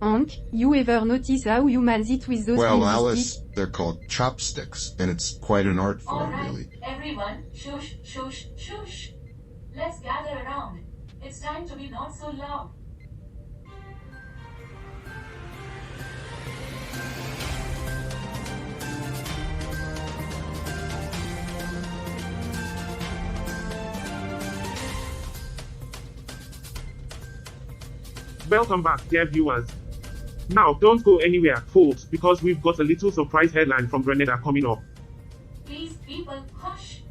Hank, you ever notice how humans eat with those Well, flimsy Alice, sticks? they're called chopsticks, and it's quite an art form, Alright, really. everyone, shush, shush, shush. Let's gather around. It's time to be not so loud. Welcome back, dear viewers. Now, don't go anywhere, folks, because we've got a little surprise headline from Grenada coming up. Please, people, hush.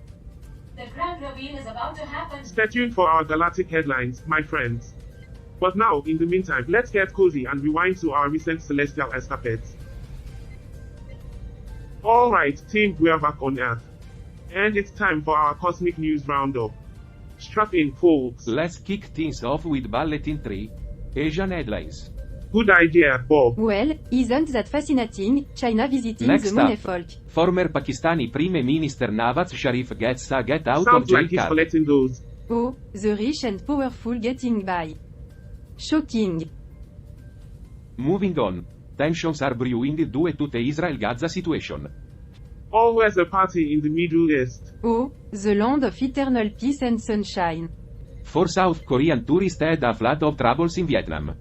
The grand reveal is about to happen. Stay tuned for our galactic headlines, my friends. But now, in the meantime, let's get cozy and rewind to our recent celestial escapades. Alright, team, we're back on Earth. And it's time for our cosmic news roundup. Strap in, folks. Let's kick things off with Bulletin 3. Asian headlines. Good idea, Bob. Well, isn't that fascinating? China visiting Next the up. monefolk. Former Pakistani Prime Minister Nawaz Sharif gets a get out of Sounds jail like he's card. collecting those. Oh, the rich and powerful getting by. Shocking. Moving on. Tensions are brewing due to the Israel-Gaza situation. Always a party in the Middle East. Oh, the land of eternal peace and sunshine. 4 South Korean tourists had a flood of troubles in Vietnam.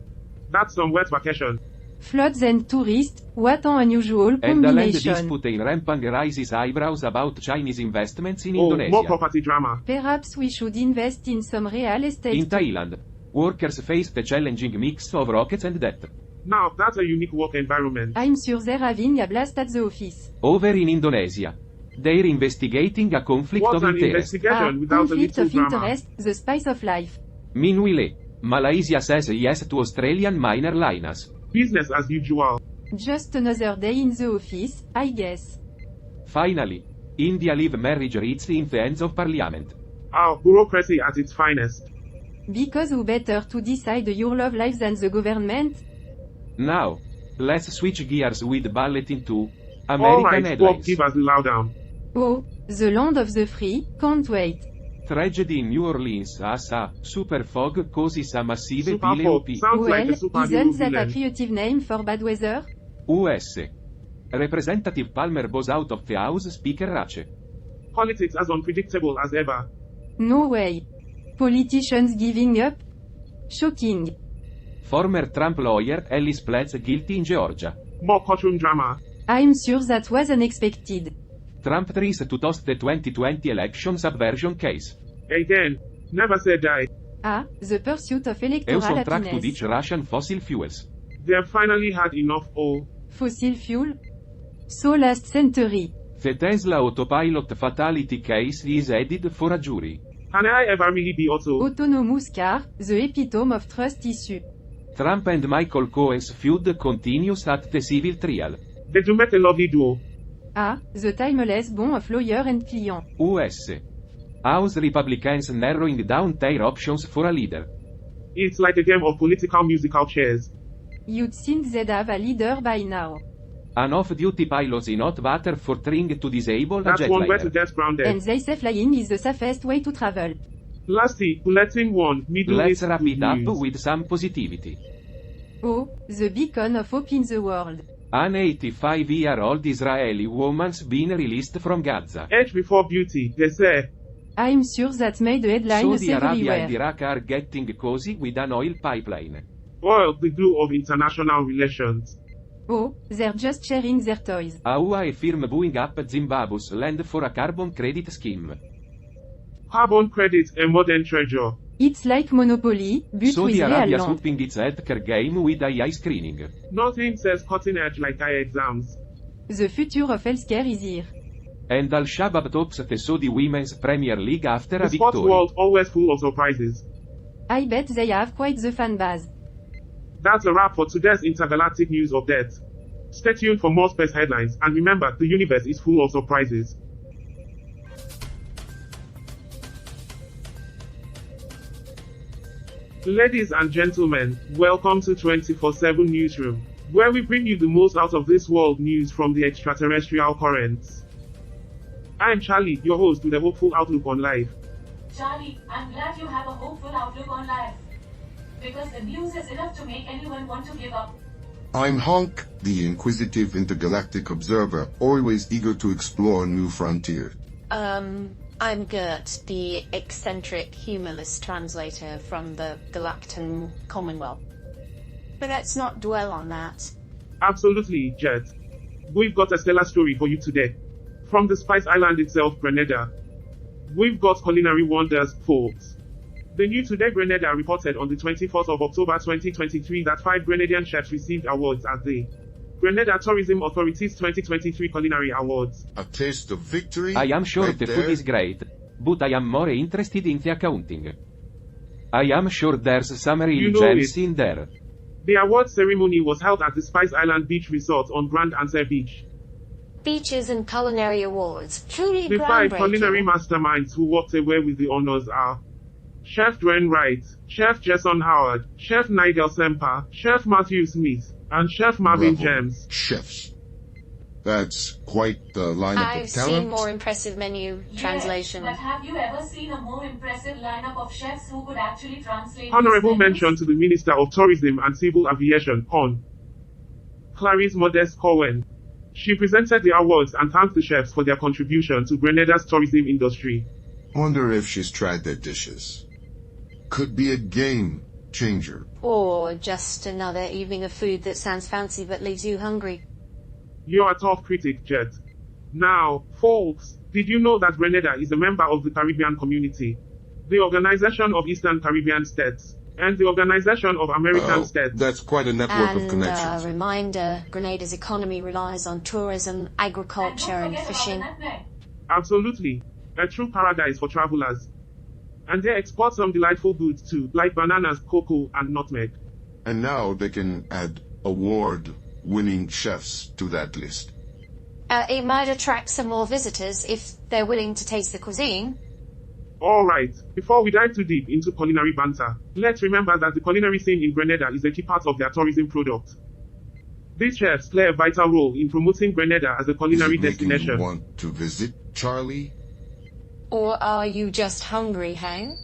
That's some wet vacation. Floods and tourists, what an unusual And the land combination. dispute in rampant raises eyebrows about Chinese investments in Oh, more Indonesia. property drama. Perhaps we should invest in some real estate. In Thailand, workers face the challenging mix of rockets and death. Now, that's a unique work environment. I'm sure they're having a blast at the office. Over in Indonesia, they're investigating a conflict What of an interest. investigation without a Conflict little of drama. interest, the spice of life. Meanwhile, Malaysia says yes to Australian miner Linus. Business as usual. Just another day in the office, I guess. Finally, India live marriage reached in the hands of parliament. Our bureaucracy at its finest. Because who better to decide your love life than the government? Now, let's switch gears with Bulletin 2. American Alright, Bob, headlines. give us the lowdown. Oh, the land of the free, can't wait. Tragedy in New Orleans as a super fog causes a massive Super pile Bob of sounds like Well, a superhero isn't that a villain. creative name for bad weather? US. Representative Palmer bows out of the House Speaker Rache. Politics as unpredictable as ever. No way. Politicians giving up? Shocking. Former Trump lawyer Ellis pleads guilty in Georgia. More courtroom drama. I'm sure that was unexpected. Trump tries to toss the 2020 election subversion case. Again. Never say die. Ah, the pursuit of EU's electoral on track to happiness. ditch Russian fossil fuels. They've finally had enough. Oh. Fossil fuel? So last century. The Tesla autopilot fatality case is headed for a jury. Can I ever really be Otto? Autonomous car, the epitome of trust issue. Trump and Michael Cohen's feud continues at the civil trial. They do make a lovely duo. Ah, the timeless bond of lawyer and client. US. House Republicans narrowing down their options for a leader. It's like a game of political musical chairs. You'd think they'd have a leader by now. An off-duty pilot in hot water for trying to disable a That's one way to jetliner. get grounded. And they say flying is the safest way to travel. Lastly, bulletin 1, Middle Let's East wrap good it up news. with some positivity. Oh, the beacon of hope in the world. An 85-year-old Israeli woman's been released from Gaza. Age before beauty, they say. I'm sure that made headlines Saudi Arabia and everywhere. Iraq are getting cozy with an oil pipeline. Oil, the glue of international relations. Oh, they're just sharing their toys. AUA e firm booing up Zimbabwe's land for a carbon credit scheme. Carbon credits, a modern treasure. It's like Monopoly, but with Saudi real Arabia land. swooping its healthcare game with AI screening. Nothing says cutting edge like eye exams. The future of healthcare is here. And Al-Shabaab tops the Saudi Women's Premier League after The a sports victory. world always full of surprises. I bet they have quite the fan base. That's a wrap for today's intergalactic news update. Stay tuned for more space headlines, and remember, the universe is full of surprises. Ladies and gentlemen, welcome to 24/7 Newsroom, where we bring you the most out of this world news from the extraterrestrial currents. I'm Charlie, your host with a hopeful outlook on life. Charlie, I'm glad you have a hopeful outlook on life. Because the news is enough to make anyone want to give up. I'm Honk, the inquisitive intergalactic observer, always eager to explore new frontiers. I'm Gert, the eccentric humorless translator from the Galactan Commonwealth. But let's not dwell on that. Absolutely, Jet. We've got a stellar story for you today. From the Spice Island itself, Grenada. We've got culinary wonders, folks. The New Today Grenada reported on the 24th of October 2023 that 5 Grenadian chefs received awards at the Grenada Tourism Authority's 2023 Culinary Awards. A taste of victory? I am sure right the there. food is great, but I am more interested in the accounting. I am sure there's some real You know gems it. in there. The award ceremony was held at the Spice Island Beach Resort on Grand Anse Beach. Beaches and culinary awards. Truly The 5 culinary groundbreaking. masterminds who walked away with the honors are Chef Dwayne Wright, Chef Jason Howard, Chef Nigel Semper, Chef Matthew Smith, and Chef Marvin Bravo. James. Chefs. That's quite the lineup I've of seen talent. more impressive menu translation. Yes, but have you ever seen a more impressive lineup of chefs who could actually translate Honorable these menus? mention to the Minister of Tourism and Civil Aviation, Hon. Clarice Modest Cowen. She presented the awards and thanked the chefs for their contribution to Grenada's tourism industry. Wonder if she's tried their dishes. Could be a game changer. Or just another evening of food that sounds fancy but leaves you hungry. You're a tough critic, Jet. Now, folks, did you know that Grenada is a member of the Caribbean Community, the Organization of Eastern Caribbean States, and the Organization of American States? That's quite a network of And connections. a reminder, Grenada's economy relies on tourism, agriculture And and don't forget fishing. about the nutmeg. Absolutely. A true paradise for travelers. And they export some delightful goods too, like bananas, cocoa, and nutmeg. And now they can add award-winning chefs to that list. It might attract some more visitors if they're willing to taste the cuisine. Alright, before we dive too deep into culinary banter, let's remember that the culinary scene in Grenada is a key part of their tourism product. These chefs play a vital role in promoting Grenada as a culinary Is it making you destination. want to visit, Charlie? Or are you just hungry, Hank?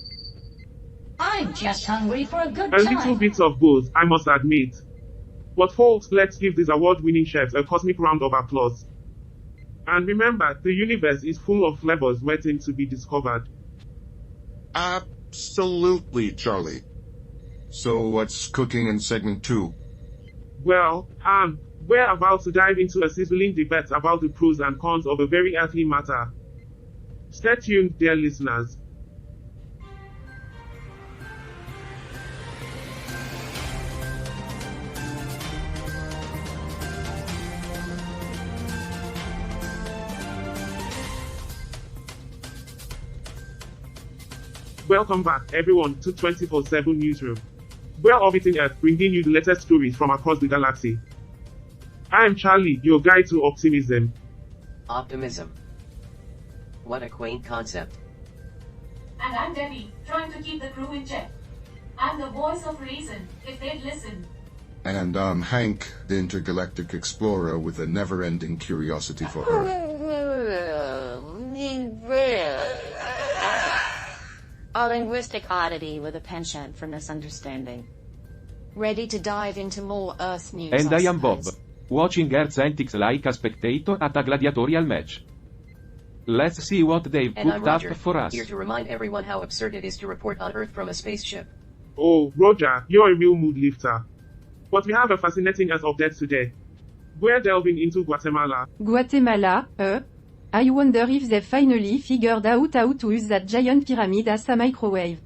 I'm just hungry for a good A little time. bit of both, I must admit. But folks, let's give these award-winning chefs a cosmic round of applause. And remember, the universe is full of flavors waiting to be discovered. Absolutely, Charlie. So what's cooking in segment 2? Well, we're about to dive into a sizzling debate about the pros and cons of a very earthly matter. Stay tuned, dear listeners. Welcome back, everyone, to 24/7 Newsroom. We're orbiting Earth, bringing you the latest stories from across the galaxy. I am Charlie, your guide to optimism. Optimism. What a quaint concept. And I'm Debbie, trying to keep the crew in check. I'm the voice of reason, if they'd listen. And I'm Hank, the intergalactic explorer with a never-ending curiosity for Earth. A linguistic oddity with a penchant for misunderstanding. Ready to dive into more Earth news. And I am Bob, suppose. watching Earth's antics like a spectator at a gladiatorial match. Let's see what they've And I'm cooked up Roger, for us. here to remind everyone how absurd it is to report on Earth from a spaceship. Oh, Roger, you're a real mood lifter. But we have a fascinating Earth update today. We're delving into Guatemala. Guatemala, I wonder if they finally figured out how to use that giant pyramid as a microwave.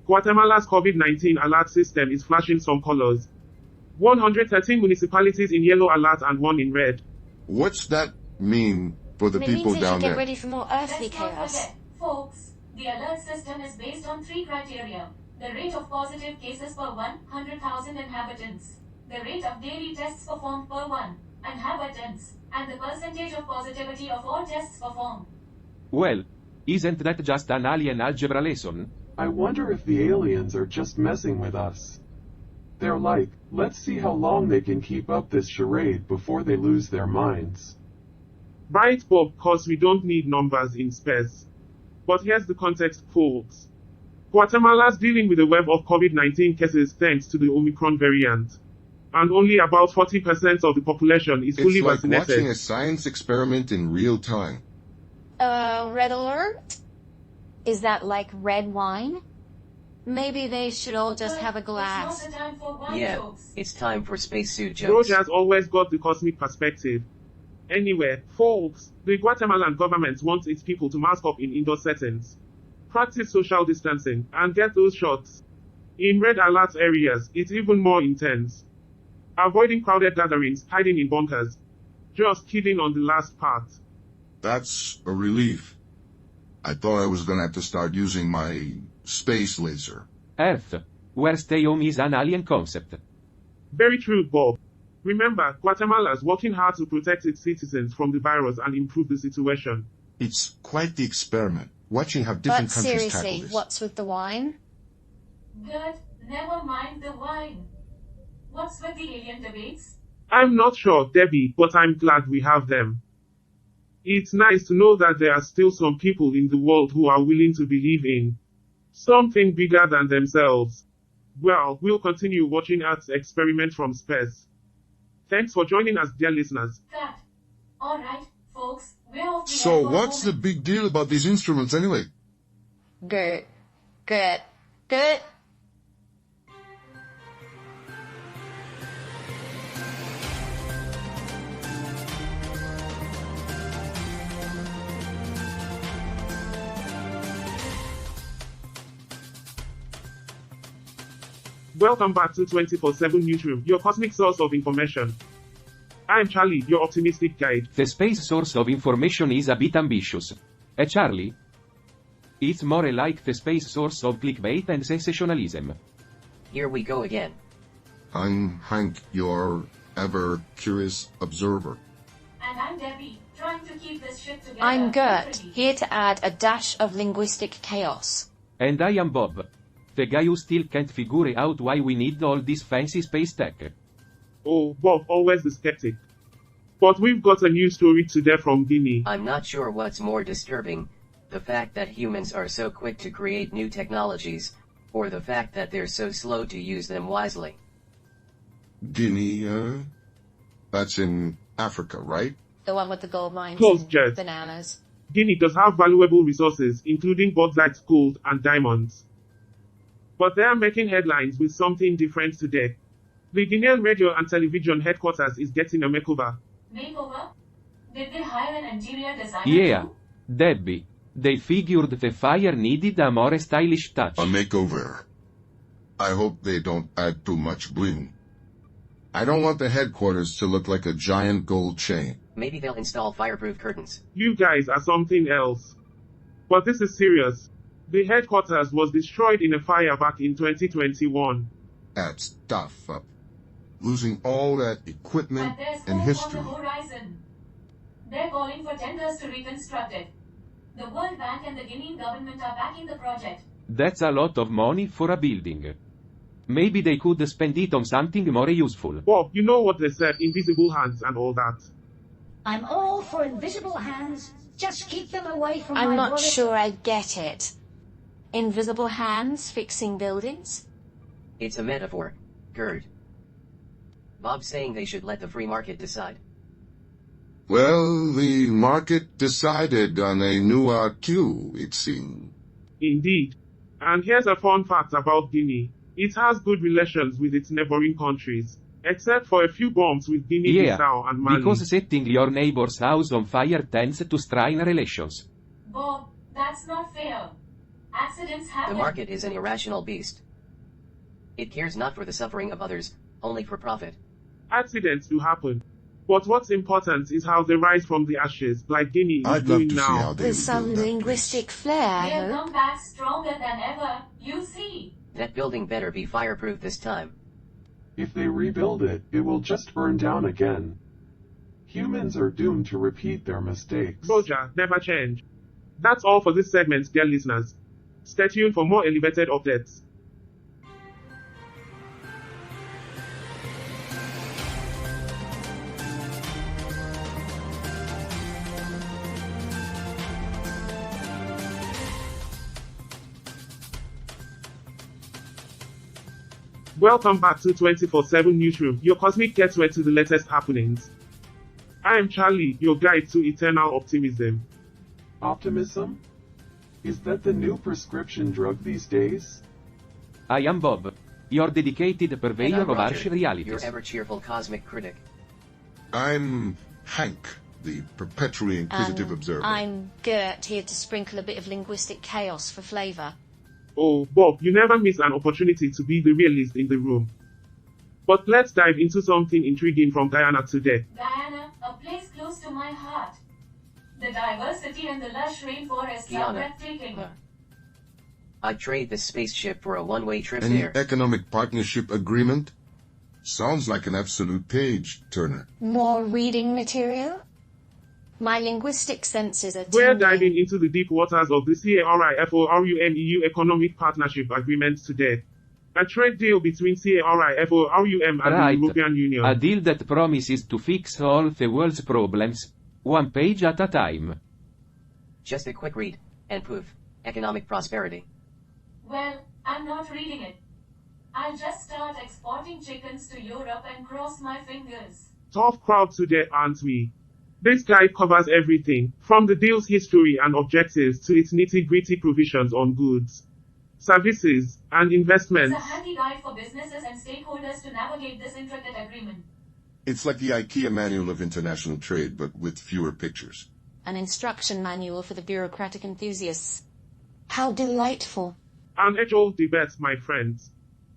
Guatemala's COVID-19 alert system is flashing some colors. 113 municipalities in yellow alert and 1 in red. What's that mean for the It people means they down should get there? ready for more earthly Let's not chaos. forget, folks, the alert system is based on 3 criteria. The rate of positive cases per 100,000 inhabitants, the rate of daily tests performed per 1 inhabitants, and the percentage of positivity of all tests performed. Well, isn't that just an alien algebra lesson? I wonder if the aliens are just messing with us. They're like, let's see how long they can keep up this charade before they lose their minds. Right, Bob, cause we don't need numbers in space. But here's the context, folks. Guatemala's dealing with a wave of COVID-19 cases thanks to the Omicron variant. and only about 40% of the population is fully It's like watching vaccinated. a science experiment in real time. Red alert? Is that like red wine? Maybe they should all just have a glass. It's not the time for wine Yeah, jokes. it's time for spacesuit jokes. Roger's always got the cosmic perspective. Anyway, folks, the Guatemalan government wants its people to mask up in indoor settings, practice social distancing, and get those shots. In red alert areas, it's even more intense. Avoiding crowded gatherings, hiding in bunkers. Just kidding on the last part. That's a relief. I thought I was gonna have to start using my space laser. Earth, where stay home is an alien concept. Very true, Bob. Remember, Guatemala is working hard to protect its citizens from the virus and improve the situation. It's quite the experiment, watching how But different countries tackle seriously, this. what's with the wine? Good, never mind the wine. What's with the alien debates? I'm not sure, Debbie, but I'm glad we have them. It's nice to know that there are still some people in the world who are willing to believe in something bigger than themselves. Well, we'll continue watching Earth's experiment from space. Thanks for joining us, dear listeners. Cut. Alright, folks, we're off the air So for a what's the moment. big deal about these instruments anyway? Good. Good. Good. Welcome back to 24/7 Newsroom, your cosmic source of information. I'm Charlie, your optimistic guide. The space source of information is a bit ambitious. Charlie? It's more like the space source of clickbait and sensationalism. Here we go again. I'm Hank, your ever-curious observer. And I'm Debbie, trying to keep this shit together. I'm Gert, literally. here to add a dash of linguistic chaos. And I am Bob. The guy who still can't figure out why we need all this fancy space tech. Oh, Bob, always the skeptic. But we've got a new story today from Guinea. I'm not sure what's more disturbing, the fact that humans are so quick to create new technologies, or the fact that they're so slow to use them wisely. Guinea, that's in Africa, right? The one with the gold mines Close, and Jet. bananas. Guinea does have valuable resources, including bauxite, gold, and diamonds. But they are making headlines with something different today. The Guinean radio and television headquarters is getting a makeover. Makeover? Did they hire an interior designer Yeah. too? Debbie. They figured the fire needed a more stylish touch. A makeover. I hope they don't add too much bling. I don't want the headquarters to look like a giant gold chain. Maybe they'll install fireproof curtains. You guys are something else. But this is serious. The headquarters was destroyed in a fire back in 2021. That's tough up. Losing all that equipment But there's and hope history. on the horizon. They're calling for tenders to reconstruct it. The World Bank and the Guinean government are backing the project. That's a lot of money for a building. Maybe they could spend it on something more useful. Bob, you know what they said, invisible hands and all that. I'm all for invisible hands. Just keep them away from I'm my not bullet. sure I get it. Invisible hands fixing buildings? It's a metaphor, Gerd. Bob's saying they should let the free market decide. Well, the market decided on a new RQ, it seemed. Indeed. And here's a fun fact about Guinea. It has good relations with its neighboring countries, except for a few bombs with Guinea-Bissau and Mali. because setting your neighbor's house on fire tends to strain relations. Bob, that's not fair. Accidents The happen. market is an irrational beast. It cares not for the suffering of others, only for profit. Accidents do happen. But what's important is how they rise from the ashes, like Guinea is I'd love doing to see now. how they With some rebuild that linguistic flair, I They'll hope. come back stronger than ever, you see. That building better be fireproof this time. If they rebuild it, it will just burn down again. Humans are doomed to repeat their mistakes. Roger, never change. That's all for this segment, dear listeners. Stay tuned for more elevated updates. Welcome back to 24/7 Newsroom, your cosmic gateway to the latest happenings. I am Charlie, your guide to eternal optimism. Optimism? Is that the new prescription drug these days? I am Bob, your dedicated And purveyor I'm of Roger, harsh your realities. ever-cheerful cosmic critic. I'm Hank, the perpetually inquisitive observer. I'm Gert, here to sprinkle a bit of linguistic chaos for flavour. Oh, Bob, you never miss an opportunity to be the realist in the room. But let's dive into something intriguing from Guyana today. Guyana, a place close to my heart. The diversity and the lush rainforests are Guyana. breathtaking. I'd trade this spaceship for a one-way trip An there. economic partnership agreement? Sounds like an absolute page turner. More reading material? My linguistic senses are We're tingling. diving into the deep waters of the CARIFORUM-EU Economic Partnership Agreement today. A trade deal between CARIFORUM and Right. the European Union. A deal that promises to fix all the world's problems, one page at a time. Just a quick read, and poof, economic prosperity. Well, I'm not reading it. I'll just start exporting chickens to Europe and cross my fingers. Tough crowd today, aren't we? This guide covers everything, from the deal's history and objectives to its nitty-gritty provisions on goods, services, and It's investments. a handy guide for businesses and stakeholders to navigate this intricate agreement. It's like the IKEA manual of international trade, but with fewer pictures. An instruction manual for the bureaucratic enthusiasts. How delightful. An age-old debate, my friends.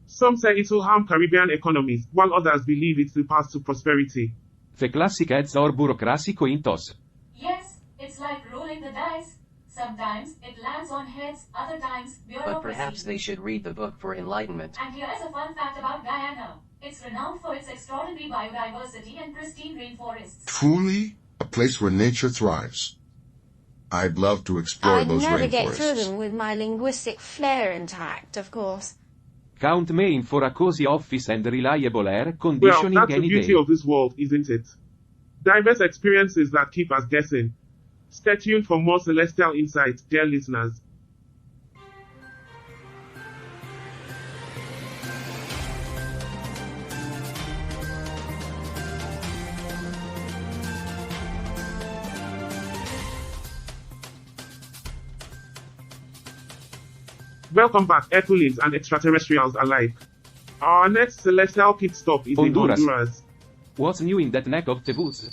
Some say it will harm Caribbean economies, while others believe it's the path to prosperity. The classic heads or bureaucracy coin toss. Yes, it's like rolling the dice. Sometimes it lands on heads, other times bureaucracy. But perhaps they should read the book for enlightenment. And here's a fun fact about Guyana. It's renowned for its extraordinary biodiversity and pristine rainforests. Truly, a place where nature thrives. I'd love to explore I'd those never get through rainforests. them with my linguistic flair intact, of course. Count me in for a cozy office and reliable air Well, conditioning that's the any beauty day. of this world, isn't it? Diverse experiences that keep us guessing. Stay tuned for more celestial insights, dear listeners. Welcome back, Earthlings and extraterrestrials alike. Our next celestial pit stop is Honduras. in Honduras. What's new in that neck of the woods?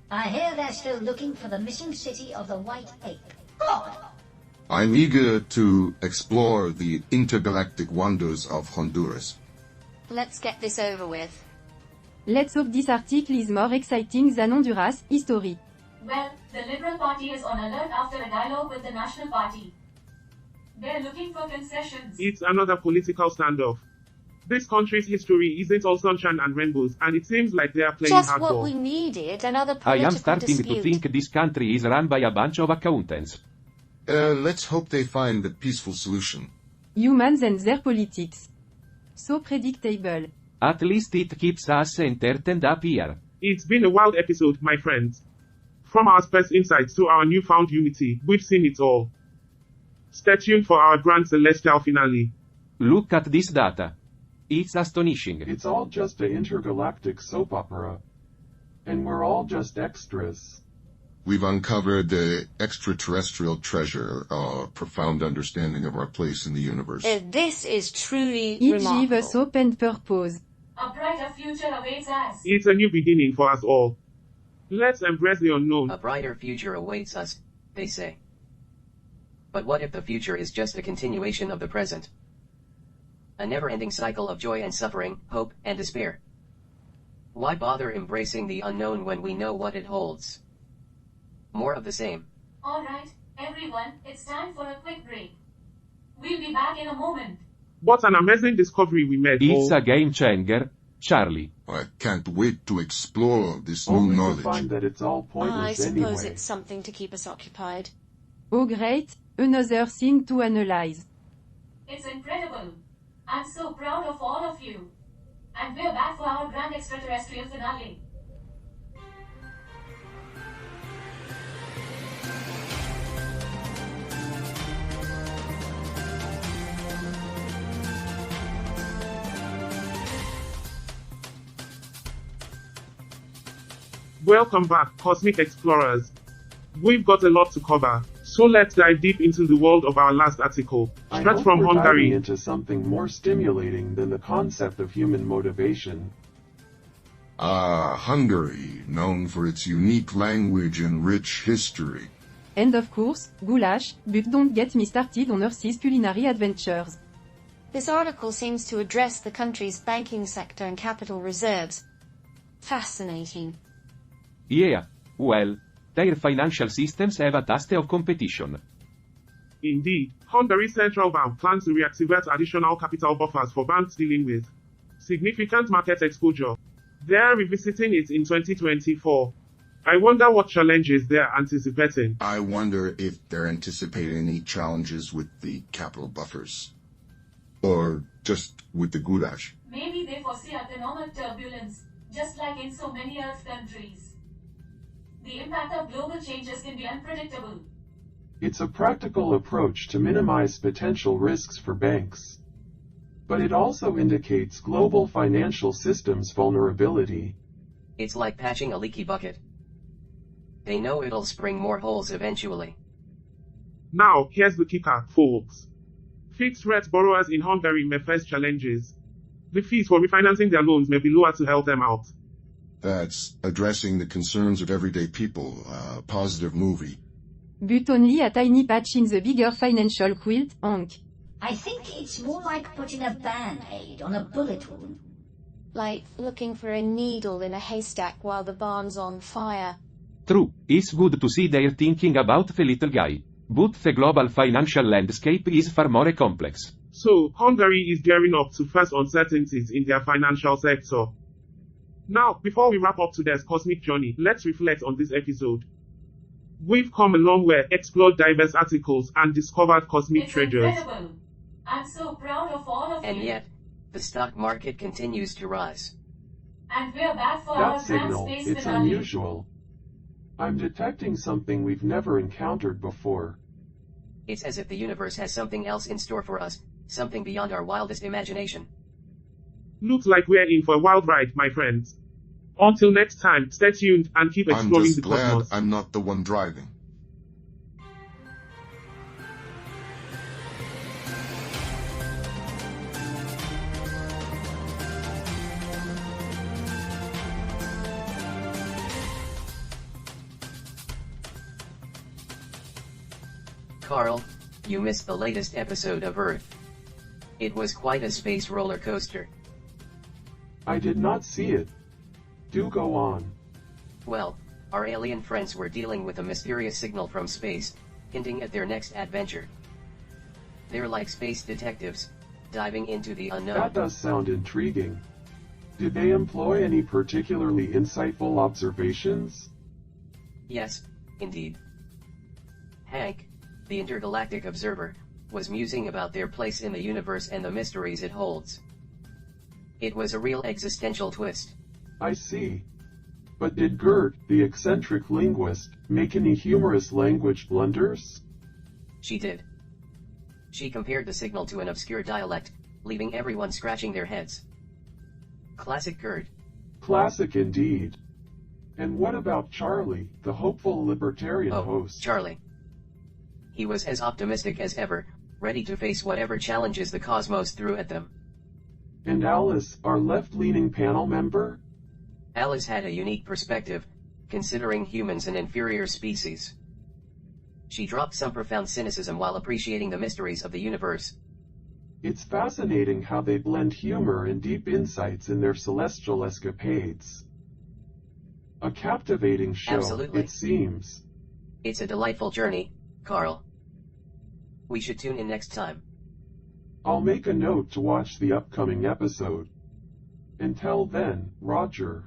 I hear they're still looking for the missing city of the White Ape. God! I'm eager to explore the intergalactic wonders of Honduras. Let's get this over with. Let's hope this article is more exciting than Honduras history. Well, the Liberal Party is on alert after a dialogue with the National Party. They're looking for concessions. It's another political standoff. This country's history isn't all sunshine and rainbows, and it seems like they are playing Just what hardball. we needed, another I political am starting dispute. to think this country is run by a bunch of accountants. Let's hope they find a peaceful solution. Humans and their politics. So predictable. At least it keeps us entertained up here. It's been a wild episode, my friends. From our space insights to our newfound unity, we've seen it all. Stay tuned for our grand celestial finale. Look at this data. It's astonishing. It's all just an intergalactic soap opera. And we're all just extras. We've uncovered the extraterrestrial treasure, a profound understanding of our place in the universe. This is truly It remarkable. gives us hope and purpose. A brighter future awaits us. It's a new beginning for us all. Let's embrace the unknown. A brighter future awaits us, they say. But what if the future is just a continuation of the present? A never-ending cycle of joy and suffering, hope and despair. Why bother embracing the unknown when we know what it holds? More of the same. Alright, everyone, it's time for a quick break. We'll be back in a moment. What an amazing discovery we made. It's Oh, a game changer, Charlie. I can't wait to explore this new Only to knowledge. find that it's all I pointless suppose anyway. it's something to keep us occupied. Oh great, another thing to analyze. It's incredible. I'm so proud of all of you. And we're back for our grand extraterrestrial finale. Welcome back, Cosmic Explorers. We've got a lot to cover, so let's dive deep into the world of our last article, I straight hope from we're diving Hungary. into something more stimulating than the concept of human motivation. Hungary, known for its unique language and rich history. And of course, goulash, but don't get me started on Earth's culinary adventures. This article seems to address the country's banking sector and capital reserves. Fascinating. Yeah, well, their financial systems have a taste of competition. Indeed, Hungary's central bank plans to reactivate additional capital buffers for banks dealing with significant market exposure. They are revisiting it in 2024. I wonder what challenges they are anticipating. I wonder if they're anticipating any challenges with the capital buffers. Or just with the goulash. Maybe they foresee economic turbulence, just like in so many Earth countries. The impact of global changes can be unpredictable. It's a practical approach to minimize potential risks for banks. But it also indicates global financial systems vulnerability. It's like patching a leaky bucket. They know it'll spring more holes eventually. Now, here's the kicker, folks. Fixed-rate borrowers in Hungary may face challenges. The fees for refinancing their loans may be lower to help them out. That's addressing the concerns of everyday people, a positive movie. But only a tiny patch in the bigger financial quilt, Hank. I think it's more like putting a band-aid on a bullet wound. Like looking for a needle in a haystack while the barn's on fire. True, it's good to see they're thinking about the little guy. But the global financial landscape is far more complex. So, Hungary is gearing up to face uncertainties in their financial sector. Now, before we wrap up today's cosmic journey, let's reflect on this episode. We've come a long way, explored diverse articles, and discovered cosmic It's treasures. incredible. I'm so proud of all of And you. yet, the stock market continues to rise. And we're back for our That grand signal, space it's finale. unusual. I'm detecting something we've never encountered before. It's as if the universe has something else in store for us, something beyond our wildest imagination. Looks like we're in for a wild ride, my friends. Until next time, stay tuned and keep I'm exploring just the glad cosmos. I'm not the one driving. Carl, you missed the latest episode of Earth. It was quite a space roller coaster. I did not see it. Do go on. Well, our alien friends were dealing with a mysterious signal from space, hinting at their next adventure. They're like space detectives, diving into the unknown. That does sound intriguing. Did they employ any particularly insightful observations? Yes, indeed. Hank, the intergalactic observer, was musing about their place in the universe and the mysteries it holds. It was a real existential twist. I see. But did Gert, the eccentric linguist, make any humorous language blunders? She did. She compared the signal to an obscure dialect, leaving everyone scratching their heads. Classic Gert. Classic indeed. And what about Charlie, the hopeful libertarian host? Charlie. He was as optimistic as ever, ready to face whatever challenges the cosmos threw at them. And Alice, our left-leaning panel member? Alice had a unique perspective, considering humans an inferior species. She dropped some profound cynicism while appreciating the mysteries of the universe. It's fascinating how they blend humor and deep insights in their celestial escapades. A captivating show, Absolutely. it seems. It's a delightful journey, Carl. We should tune in next time. I'll make a note to watch the upcoming episode. Until then, Roger.